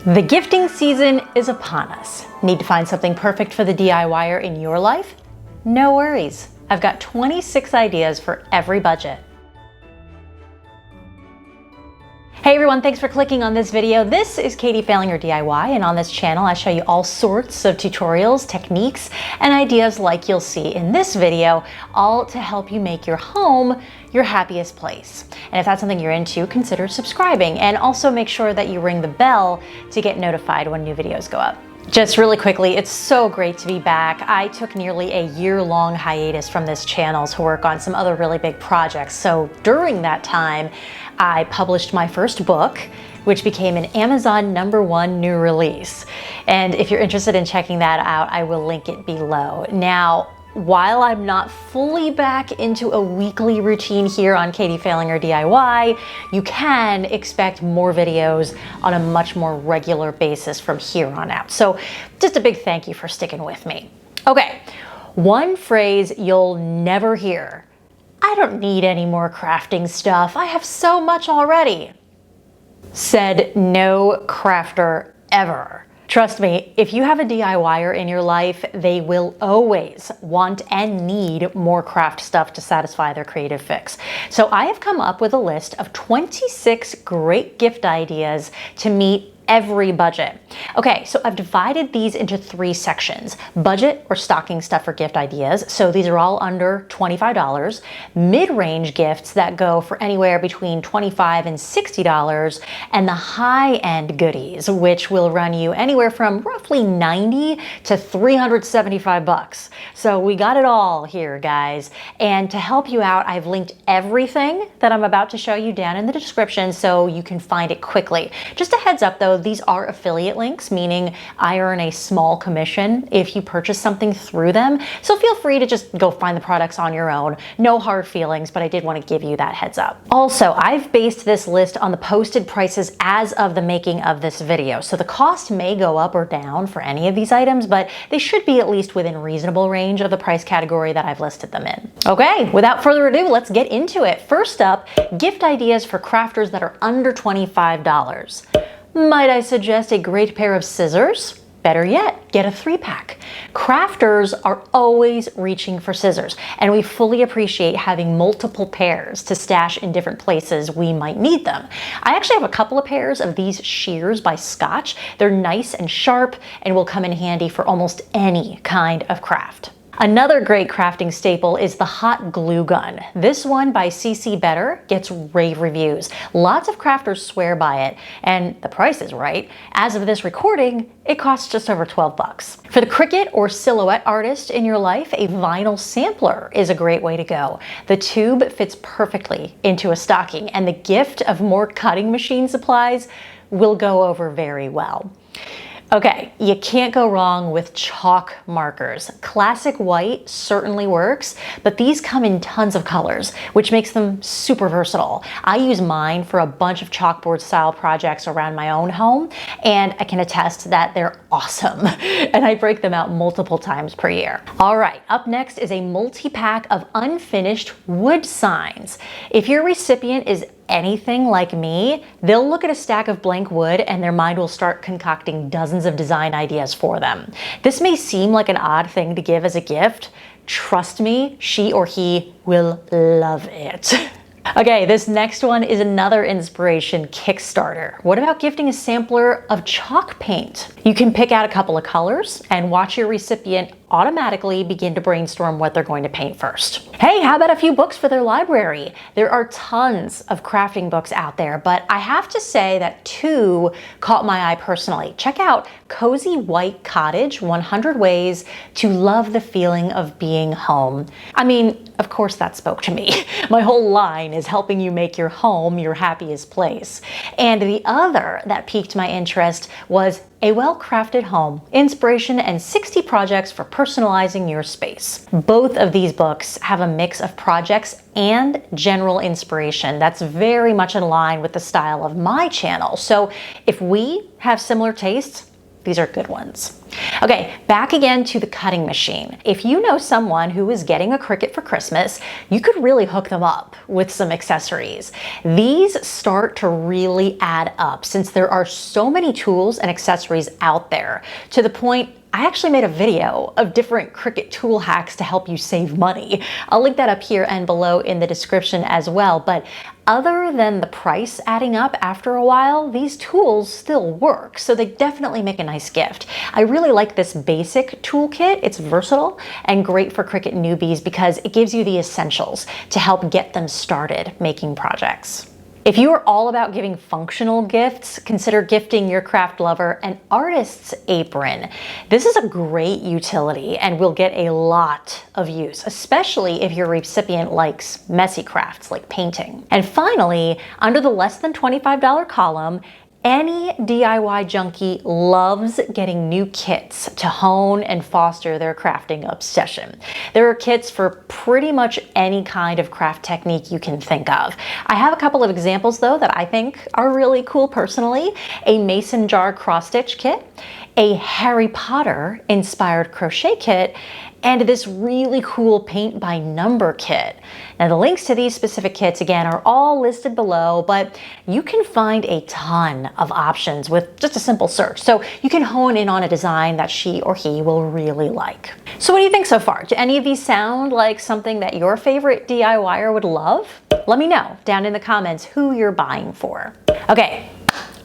The gifting season is upon us. Need to find something perfect for the DIYer in your life? No worries. I've got 26 ideas for every budget. Hey everyone, thanks for clicking on this video. This is Katie Fehlinger DIY, and on this channel I show you all sorts of tutorials, techniques, and ideas like you'll see in this video, all to help you make your home your happiest place. And if that's something you're into, consider subscribing, and also make sure that you ring the bell to get notified when new videos go up. Just really quickly, it's so great to be back. I took nearly a year-long hiatus from this channel to work on some other really big projects. So during that time, I published my first book, which became an Amazon #1 new release. And if you're interested in checking that out, I will link it below. Now, while I'm not fully back into a weekly routine here on Katie Fehlinger DIY, you can expect more videos on a much more regular basis from here on out. So just a big thank you for sticking with me. Okay, one phrase you'll never hear: I don't need any more crafting stuff. I have so much already. Said no crafter ever. Trust me, if you have a DIYer in your life, they will always want and need more craft stuff to satisfy their creative fix. So I have come up with a list of 26 great gift ideas to meet every budget. Okay, so I've divided these into 3 sections: budget or stocking stuffer gift ideas. So these are all under $25. Mid-range gifts that go for anywhere between $25 and $60, and the high-end goodies, which will run you anywhere from roughly $90 to $375. So we got it all here, guys. And to help you out, I've linked everything that I'm about to show you down in the description so you can find it quickly. Just a heads up though, these are affiliate links, meaning I earn a small commission if you purchase something through them. So feel free to just go find the products on your own. No hard feelings, but I did want to give you that heads up. Also, I've based this list on the posted prices as of the making of this video. So the cost may go up or down for any of these items, but they should be at least within reasonable range of the price category that I've listed them in. Okay, without further ado, let's get into it. First up, gift ideas for crafters that are under $25. Might I suggest a great pair of scissors? Better yet, get a 3-pack. Crafters are always reaching for scissors, and we fully appreciate having multiple pairs to stash in different places we might need them. I actually have a couple of pairs of these shears by Scotch. They're nice and sharp and will come in handy for almost any kind of craft. Another great crafting staple is the hot glue gun. This one by CC Better gets rave reviews. Lots of crafters swear by it, and the price is right. As of this recording, it costs just over 12 bucks. For the Cricut or silhouette artist in your life, a vinyl sampler is a great way to go. The tube fits perfectly into a stocking, and the gift of more cutting machine supplies will go over very well. Okay, you can't go wrong with chalk markers. Classic white certainly works, but these come in tons of colors, which makes them super versatile. I use mine for a bunch of chalkboard style projects around my own home, and I can attest that they're awesome. And I break them out multiple times per year. All right, up next is a multi-pack of unfinished wood signs. If your recipient is anything like me, they'll look at a stack of blank wood and their mind will start concocting dozens of design ideas for them. This may seem like an odd thing to give as a gift. Trust me, she or he will love it. Okay, this next one is another inspiration Kickstarter. What about gifting a sampler of chalk paint? You can pick out a couple of colors and watch your recipient automatically begin to brainstorm what they're going to paint first. Hey, how about a few books for their library? There are tons of crafting books out there, but I have to say that 2 caught my eye personally. Check out Cozy White Cottage, 100 Ways to Love the Feeling of Being Home. I mean, of course that spoke to me. My whole line is helping you make your home your happiest place. And the other that piqued my interest was A Well-Crafted Home, Inspiration and 60 Projects for Personalizing Your Space. Both of these books have a mix of projects and general inspiration that's very much in line with the style of my channel. So if we have similar tastes, these are good ones. Okay, back again to the cutting machine. If you know someone who is getting a Cricut for Christmas, you could really hook them up with some accessories. These start to really add up since there are so many tools and accessories out there, to the point I actually made a video of different Cricut tool hacks to help you save money. I'll link that up here and below in the description as well. But other than the price adding up after a while, these tools still work, so they definitely make a nice gift. I really like this basic toolkit. It's versatile and great for Cricut newbies because it gives you the essentials to help get them started making projects. If you are all about giving functional gifts, consider gifting your craft lover an artist's apron. This is a great utility and will get a lot of use, especially if your recipient likes messy crafts like painting. And finally, under the less than $25 column, any DIY junkie loves getting new kits to hone and foster their crafting obsession. There are kits for pretty much any kind of craft technique you can think of. I have a couple of examples though that I think are really cool personally. A mason jar cross stitch kit, a Harry Potter inspired crochet kit, and this really cool paint by number kit. Now the links to these specific kits again are all listed below, but you can find a ton of options with just a simple search. So you can hone in on a design that she or he will really like. So what do you think so far? Do any of these sound like something that your favorite DIYer would love? Let me know down in the comments who you're buying for. Okay.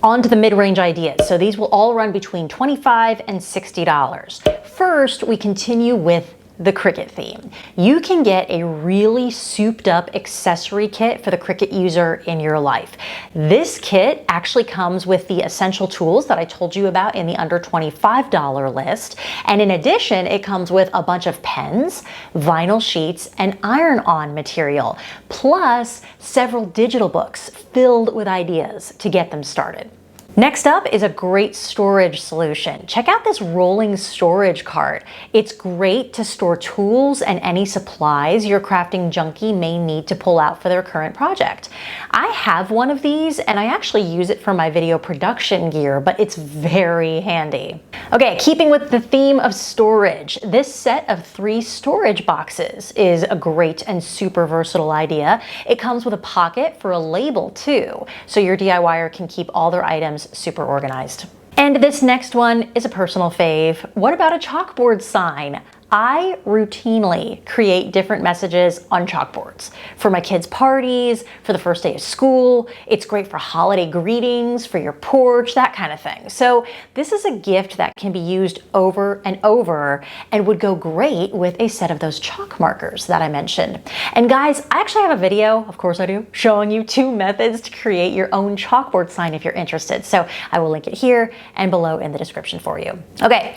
On to the mid-range ideas. So these will all run between $25 and $60. First, we continue with the Cricut theme. You can get a really souped up accessory kit for the Cricut user in your life. This kit actually comes with the essential tools that I told you about in the under $25 list. And in addition, it comes with a bunch of pens, vinyl sheets, and iron-on material, plus several digital books filled with ideas to get them started. Next up is a great storage solution. Check out this rolling storage cart. It's great to store tools and any supplies your crafting junkie may need to pull out for their current project. I have one of these and I actually use it for my video production gear, but it's very handy. Okay, keeping with the theme of storage, this set of 3 storage boxes is a great and super versatile idea. It comes with a pocket for a label too, so your DIYer can keep all their items super organized. And this next one is a personal fave. What about a chalkboard sign? I routinely create different messages on chalkboards for my kids' parties, for the first day of school. It's great for holiday greetings, for your porch, that kind of thing. So this is a gift that can be used over and over and would go great with a set of those chalk markers that I mentioned. And guys, I actually have a video, of course I do, showing you 2 methods to create your own chalkboard sign if you're interested. So I will link it here and below in the description for you. Okay,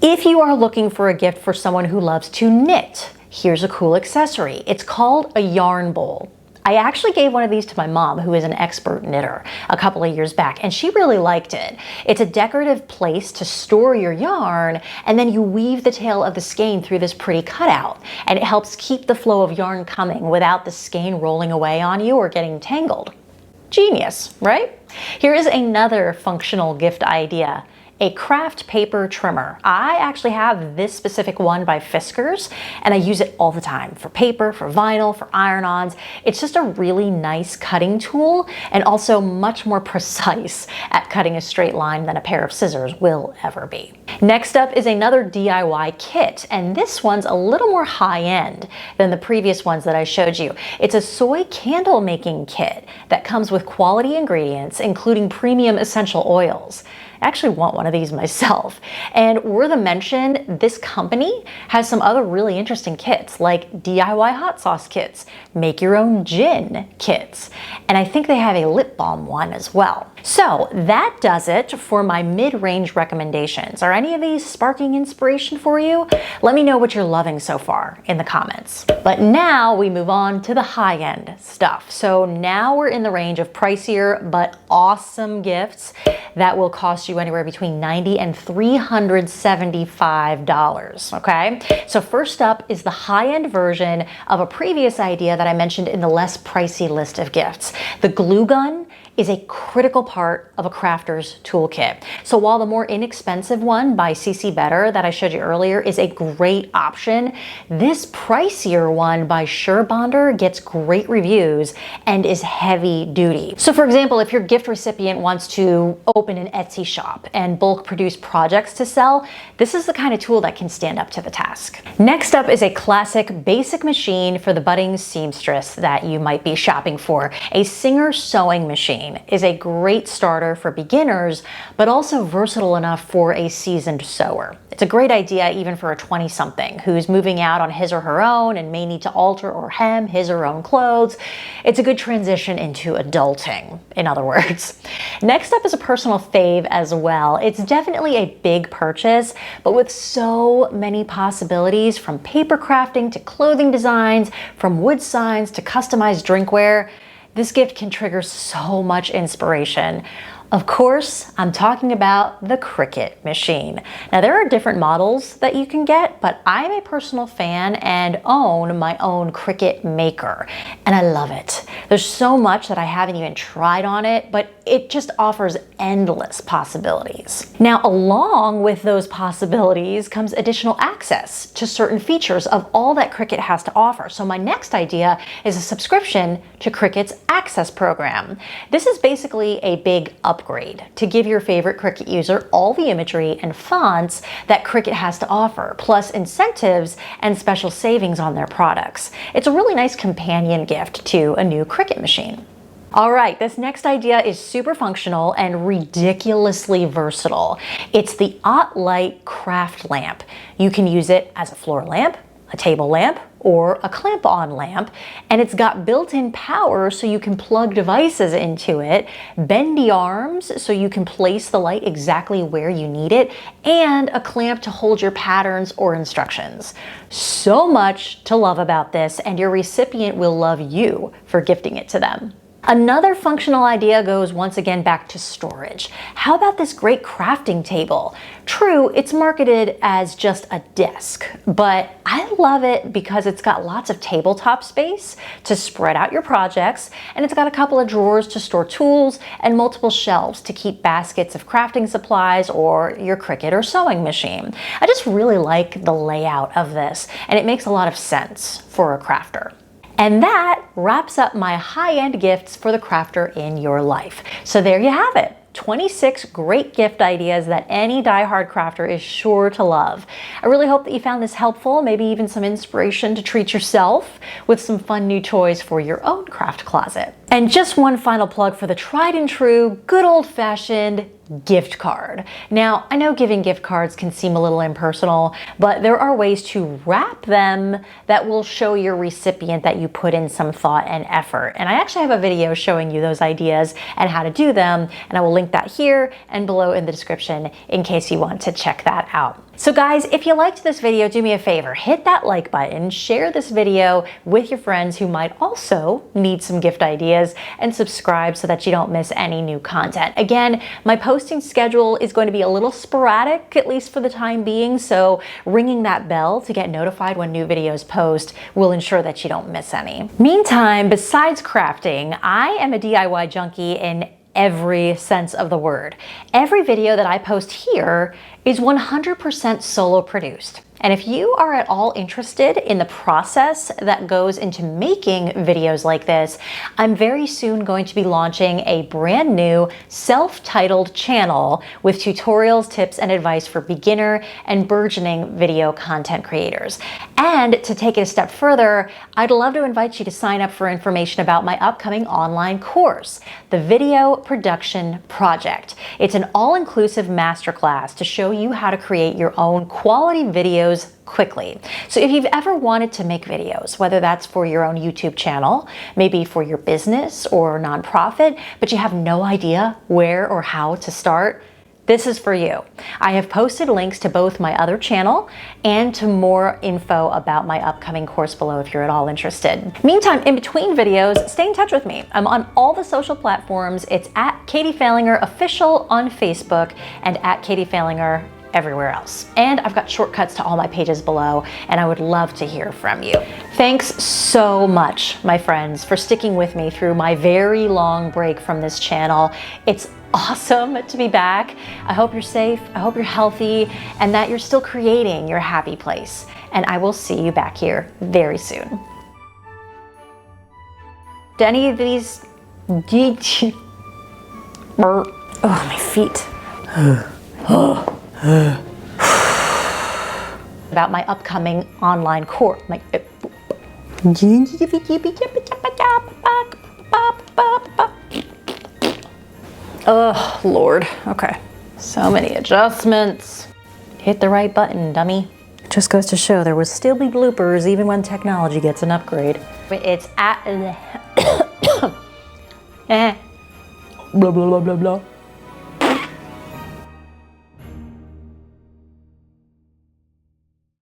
if you are looking for a gift for someone who loves to knit, here's a cool accessory. It's called a yarn bowl. I actually gave one of these to my mom, who is an expert knitter, a couple of years back, and she really liked it. It's a decorative place to store your yarn, and then you weave the tail of the skein through this pretty cutout, and it helps keep the flow of yarn coming without the skein rolling away on you or getting tangled. Genius, right? Here is another functional gift idea. A craft paper trimmer. I actually have this specific one by Fiskars and I use it all the time for paper, for vinyl, for iron-ons. It's just a really nice cutting tool and also much more precise at cutting a straight line than a pair of scissors will ever be. Next up is another DIY kit, and this one's a little more high-end than the previous ones that I showed you. It's a soy candle making kit that comes with quality ingredients, including premium essential oils. I actually want one of these myself. And worth a mention, this company has some other really interesting kits like DIY hot sauce kits, make your own gin kits, and I think they have a lip balm one as well. So that does it for my mid-range recommendations. Are any of these sparking inspiration for you? Let me know what you're loving so far in the comments. But now we move on to the high-end stuff. So now we're in the range of pricier but awesome gifts that will cost you anywhere between $90 and $375, okay? So first up is the high-end version of a previous idea that I mentioned in the less pricey list of gifts. The glue gun is a critical part of a crafter's toolkit. So while the more inexpensive one by CC Better that I showed you earlier is a great option, this pricier one by SureBonder gets great reviews and is heavy duty. So for example, if your gift recipient wants to open an Etsy shop and bulk produce projects to sell, this is the kind of tool that can stand up to the task. Next up is a classic basic machine for the budding seamstress that you might be shopping for. A Singer sewing machine is a great starter for beginners, but also versatile enough for a seasoned sewer. It's a great idea even for a 20-something who's moving out on his or her own and may need to alter or hem his or her own clothes. It's a good transition into adulting, in other words. Next up is a personal fave as well. It's definitely a big purchase, but with so many possibilities, from paper crafting to clothing designs, from wood signs to customized drinkware, this gift can trigger so much inspiration. Of course, I'm talking about the Cricut machine. Now, there are different models that you can get, but I'm a personal fan and own my own Cricut maker, and I love it. There's so much that I haven't even tried on it, but it just offers endless possibilities. Now, along with those possibilities comes additional access to certain features of all that Cricut has to offer. So my next idea is a subscription to Cricut's Access program. This is basically a big upgrade to give your favorite Cricut user all the imagery and fonts that Cricut has to offer, plus incentives and special savings on their products. It's a really nice companion gift to a new Cricut machine. All right, this next idea is super functional and ridiculously versatile. It's the OttLite craft lamp. You can use it as a floor lamp, a table lamp, or a clamp-on lamp, and it's got built-in power so you can plug devices into it, bendy arms so you can place the light exactly where you need it, and a clamp to hold your patterns or instructions. So much to love about this, and your recipient will love you for gifting it to them. Another functional idea goes once again back to storage. How about this great crafting table? True, it's marketed as just a desk, but I love it because it's got lots of tabletop space to spread out your projects, and it's got a couple of drawers to store tools and multiple shelves to keep baskets of crafting supplies or your Cricut or sewing machine. I just really like the layout of this, and it makes a lot of sense for a crafter. And that wraps up my high-end gifts for the crafter in your life. So there you have it. 26 great gift ideas that any die-hard crafter is sure to love. I really hope that you found this helpful, maybe even some inspiration to treat yourself with some fun new toys for your own craft closet. And just one final plug for the tried and true, good old-fashioned gift card. Now, I know giving gift cards can seem a little impersonal, but there are ways to wrap them that will show your recipient that you put in some thought and effort. And I actually have a video showing you those ideas and how to do them, and I will link that here and below in the description in case you want to check that out. So guys, if you liked this video, do me a favor, hit that like button, share this video with your friends who might also need some gift ideas, and subscribe so that you don't miss any new content. Again, my posting schedule is going to be a little sporadic, at least for the time being, so ringing that bell to get notified when new videos post will ensure that you don't miss any. Meantime, besides crafting, I am a DIY junkie in every sense of the word. Every video that I post here is 100% solo produced. And if you are at all interested in the process that goes into making videos like this, I'm very soon going to be launching a brand new self-titled channel with tutorials, tips, and advice for beginner and burgeoning video content creators. And to take it a step further, I'd love to invite you to sign up for information about my upcoming online course, the Video Production Project. It's an all-inclusive masterclass to show you how to create your own quality videos quickly. So if you've ever wanted to make videos, whether that's for your own YouTube channel, maybe for your business or nonprofit, but you have no idea where or how to start, this is for you. I have posted links to both my other channel and to more info about my upcoming course below if you're at all interested. Meantime, in between videos, stay in touch with me. I'm on all the social platforms. It's at Katie Fehlinger Official on Facebook and at Katie Fehlinger everywhere else. And I've got shortcuts to all my pages below, and I would love to hear from you. Thanks so much, my friends, for sticking with me through my very long break from this channel. It's awesome to be back. I hope you're safe, I hope you're healthy, and that you're still creating your happy place. And I will see you back here very soon. Do any of these... Oh, my feet. About my upcoming online course. Oh, Lord. Okay. So many adjustments. Hit the right button, dummy. Just goes to show there will still be bloopers even when technology gets an upgrade. It's at... blah, blah, blah, blah, blah.